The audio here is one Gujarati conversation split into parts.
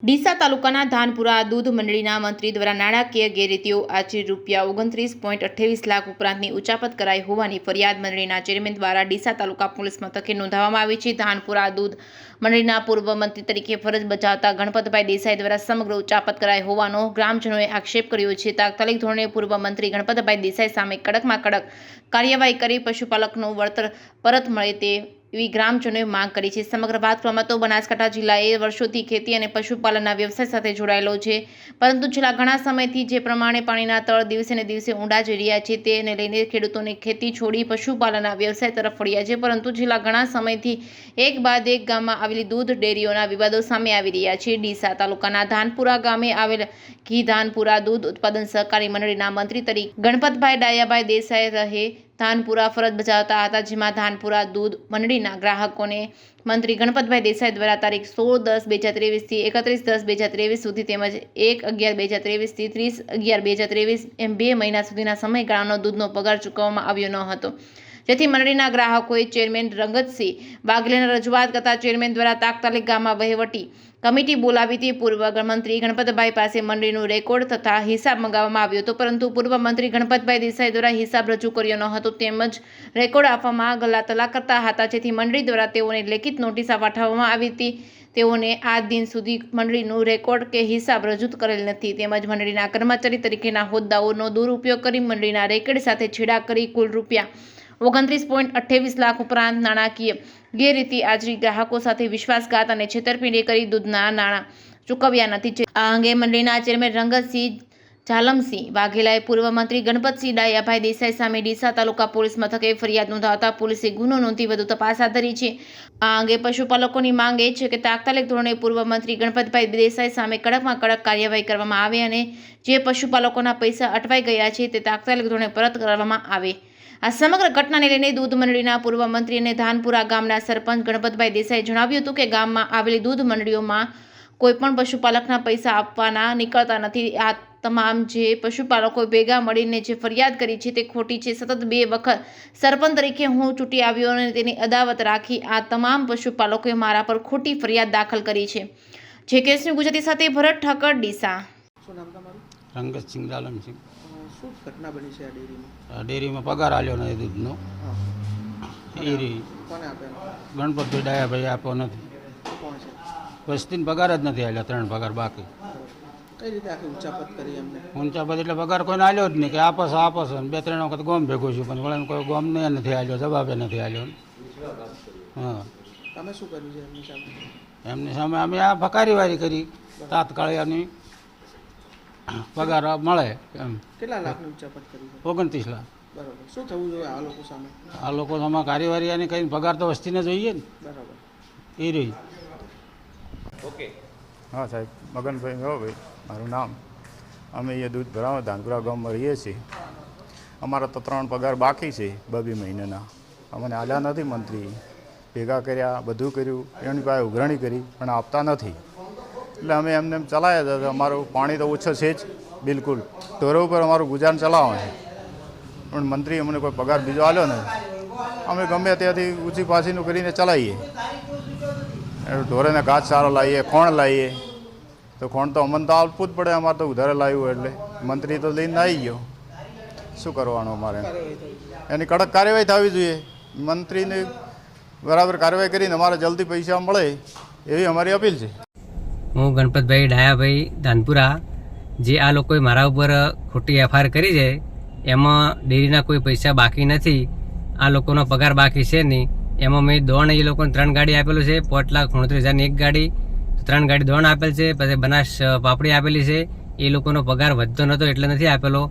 ડીસા તાલુકાના ધાનપુરા દૂધ મંડળીના મંત્રી દ્વારા નાણાકીય ગેરરીતિઓ આચરી ₹29.28 લાખ ઉપરાંતની ઉચાપત કરાઈ હોવાની ફરિયાદ મંડળીના ચેરમેન દ્વારા ડીસા તાલુકા પોલીસ મથકે નોંધાવવામાં આવી છે। ધાનપુરા દૂધ મંડળીના પૂર્વ મંત્રી તરીકે ફરજ બજાવતા ગણપતભાઈ દેસાઈ દ્વારા સમગ્ર ઉચાપત કરાઈ હોવાનો ગ્રામજનોએ આક્ષેપ કર્યો છે। તાત્કાલિક ધોરણે પૂર્વ મંત્રી ગણપતભાઈ દેસાઈ સામે કડકમાં કડક કાર્યવાહી કરી પશુપાલકનું વળતર પરત મળે તે એવી ગ્રામજનોએ માંગ કરી છે। સમગ્ર વાત કરવામાં તો બનાસકાંઠા જિલ્લાએ વર્ષોથી ખેતી અને પશુપાલનના વ્યવસાય સાથે જોડાયેલો છે, પરંતુ છેલ્લા ઘણા સમયથી જે પ્રમાણે પાણીના તળ દિવસે ને દિવસે ઊંડા જઈ રહ્યા છે તેને લઈને ખેડૂતોને ખેતી છોડી પશુપાલનના વ્યવસાય તરફ વળ્યા છે। પરંતુ છેલ્લા ઘણા સમયથી એક બાદ એક ગામમાં આવેલી દૂધ ડેરીઓના વિવાદો સામે આવી રહ્યા છે। ડીસા તાલુકાના ધાનપુરા ગામે આવેલ ઘી ધાનપુરા દૂધ ઉત્પાદન સહકારી મંડળીના મંત્રી તરીકે ગણપતભાઈ ડાયાભાઈ દેસાઈ રહે ધાનપુરા ફરજ બજાવતા હતા, જેમાં ધાનપુરા દૂધ મંડળીના ગ્રાહકોને મંત્રી ગણપતભાઈ દેસાઈ દ્વારા તારીખ 16/10/2023 થી 31/10/2023 સુધી તેમજ 1/11/2023 થી 30/11/2023 એમ 2 મહિના સુધીના સમયગાળાનો દૂધનો પગાર ચૂકવવામાં આવ્યો ન હતો, જેથી મંડળીના ગ્રાહકોએ ચેરમેન રંગતસિંહ વાઘેલાને રજૂઆત કરતા ચેરમેન દ્વારા તાત્કાલિક ગામમાં વહીવટી કમિટી બોલાવી હતી। પૂર્વ મંત્રી ગણપતભાઈ પાસે મંડળીનું રેકોર્ડ તથા હિસાબ મંગાવવામાં આવ્યો હતો, પરંતુ પૂર્વ મંત્રી ગણપતભાઈ દેસાઈ દ્વારા હિસાબ રજૂ કર્યો ન હતો તેમજ રેકોર્ડ આપવામાં ગલાતલા કરતા હતા, જેથી મંડળી દ્વારા તેઓને લેખિત નોટિસ પાઠવવામાં આવી હતી। તેઓને આ દિન સુધી મંડળીનું રેકોર્ડ કે હિસાબ રજૂ કરેલ નથી, તેમજ મંડળીના કર્મચારી તરીકેના હોદ્દાઓનો દુરુપયોગ કરી મંડળીના રેકોર્ડ સાથે છેડા કરી કુલ ₹29.28 લાખ ઉપરાંત નાણાકીય ગેરરીતિ આચરી ગ્રાહકો સાથે વિશ્વાસઘાત અને છેતરપિંડી કરી દૂધના નાણાં ચૂકવ્યા નથી। આ અંગે મંડળીના ચેરમેન રંગતસિંહ ઝાલમસિંહ વાઘેલાએ પૂર્વ મંત્રી ગણપતસિંહ ડાયાભાઈ દેસાઈ સામે ડીસા તાલુકા પોલીસ મથકે ફરિયાદ નોંધાવતા પોલીસે ગુનો નોંધી વધુ તપાસ હાથ ધરી છે। આ અંગે પશુપાલકોની માંગ એ છે કે તાત્કાલિક ધોરણે પૂર્વ મંત્રી ગણપતભાઈ દેસાઈ સામે કડકમાં કડક કાર્યવાહી કરવામાં આવે અને જે પશુપાલકોના પૈસા અટવાઈ ગયા છે તે તાત્કાલિક ધોરણે પરત કરવામાં આવે। આ સમગ્ર ઘટનાને લઈને દૂધ મંડળીના પૂર્વ મંત્રી અને ધાનપુરા ગામના સરપંચ ગણપતભાઈ દેસાઈએ જણાવ્યું હતું કે ગામમાં આવેલી દૂધ મંડળીઓમાં કોઈપણ પશુપાલકના પૈસા આપવાના નીકળતા નથી। આ તમામ જે પશુપાલકો ભેગા મળીને જે ફરિયાદ કરી છે તે ખોટી છે। સતત 2 વખત સરપંચ તરીકે હું ચૂંટી આવ્યો અને તેની અદાવત રાખી આ તમામ પશુપાલકોએ મારા પર ખોટી ફરિયાદ દાખલ કરી છે। જે કેસની ગુજરાતી સાથે ભરત ઠાકર, ડીસા। શું નામ તમારું? રંગતસિંહ ઝાલમસિંહ। શું ઘટના બની છે આ ડેરીમાં? ડેરીમાં પગાર આલ્યો નથી દૂધનો। એ રી કોને આપેલો? ગણપતભાઈ ડાયાભાઈ આપ્યો નથી। કોણ છે? વસ્તીને પગાર જ નથી આલ્યા, 3 પગાર બાકી। કઈ રીતે આખી ઉચાપત કરી એમને? ઊંચા પદ એટલે પગાર કોઈને આલ્યો જ નહીં, કે આપસ આપસ 2-3 વખત ગોમ ભેગો છું, પણ વળાને કોઈ ગોમને નથી આલ્યો, જવાબે નથી આલ્યો। હા, તમે શું કર્યું છે એમની સામે? એમની સામે અમે આ ફકારીવારી કરી, તાત્કાલિક એની પગાર મળે એમ। કેટલા લાખની ઉચાપત કરી છે? 29 લાખ। બરાબર, શું થવું જોઈએ આ લોકો સામે? આ લોકો સામે કાર્યવાહી અને કંઈ પગાર તો વસ્તીને જોઈએ ને। બરાબર, એ રહી। ઓકે। હા સાહેબ, મગનભાઈ ભાઈ મારું નામ। અમે અહીંયા દૂધ ભરાવા ધાનપુરા ગામમાં રહીએ છીએ। અમારા તો 3 પગાર બાકી છે 2 મહિનાના, અમને આલ્યા નથી। મંત્રી ભેગા કર્યા, બધું કર્યું, એની પાસે ઉઘરાણી કરી પણ આપતા નથી, એટલે અમે એમને એમ ચલાવ્યા હતા। અમારું પાણી તો ઓછો છે જ બિલકુલ, ઢોરો ઉપર અમારું ગુજરાન ચલાવવાનું છે, પણ મંત્રી અમને કોઈ પગાર બીજો આલ્યો નથી। અમે ગમે ત્યાંથી ઊંચી પાછીનું કરીને ચલાવીએ, ઢોરેને ઘાસ સારો લાવીએ, ખોણ લાવીએ, તો ખોણ તો અમને તો આપવું જ પડે, અમારે તો ઉધારે લાવ્યું એટલે મંત્રી તો લઈને આવી ગયો, શું કરવાનું અમારે? એની કડક કાર્યવાહી થવી જોઈએ। મંત્રીને બરાબર કાર્યવાહી કરીને અમારે જલ્દી પૈસા મળે એવી અમારી અપીલ છે। હું ગણપતભાઈ ડાયાભાઈ ધાનપુરા, જે આ લોકોએ મારા ઉપર ખોટી એફઆઈઆર કરી છે એમાં ડેરીના કોઈ પૈસા બાકી નથી, આ લોકોનો પગાર બાકી છે નહીં। એમાં મેં દોણ એ લોકોને 3 ગાડી આપેલું છે, 5,69,000ની 1 ગાડી, 3 ગાડી દોણ આપેલ છે, પછી બનાસ પાપડી આપેલી છે। એ લોકોનો પગાર વધતો નહોતો એટલે નથી આપેલો,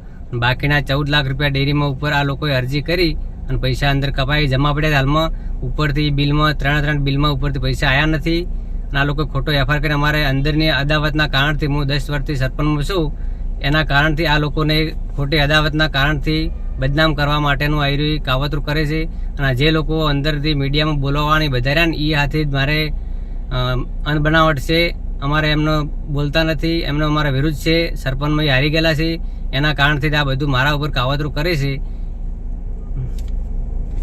બાકીના 14 લાખ રૂપિયા ડેરીમાં ઉપર આ લોકોએ અરજી કરી અને પૈસા અંદર કપાઈ જમા પડ્યા। હાલમાં ઉપરથી બિલમાં 3 બિલમાં ઉપરથી પૈસા આવ્યા નથી, અને આ લોકોએ ખોટો એફઆઈઆર કરી અમારે અંદરની અદાવતના કારણથી, હું 10 વર્ષથી સરપંચમાં છું, એના કારણથી આ લોકોને ખોટી અદાવતના કારણથી બદનામ કરવા માટેનું આયરી કાવતરું કરે છે। અને જે લોકો અંદરથી મીડિયામાં બોલાવવાની વધાર્યા ને એ હાથે જ મારે અનબનાવટ છે, અમારે એમનો બોલતા નથી, એમનો અમારા વિરુદ્ધ છે, સરપંચમાં હારી ગયેલા છે, એના કારણથી આ બધું મારા ઉપર કાવતરું કરે છે।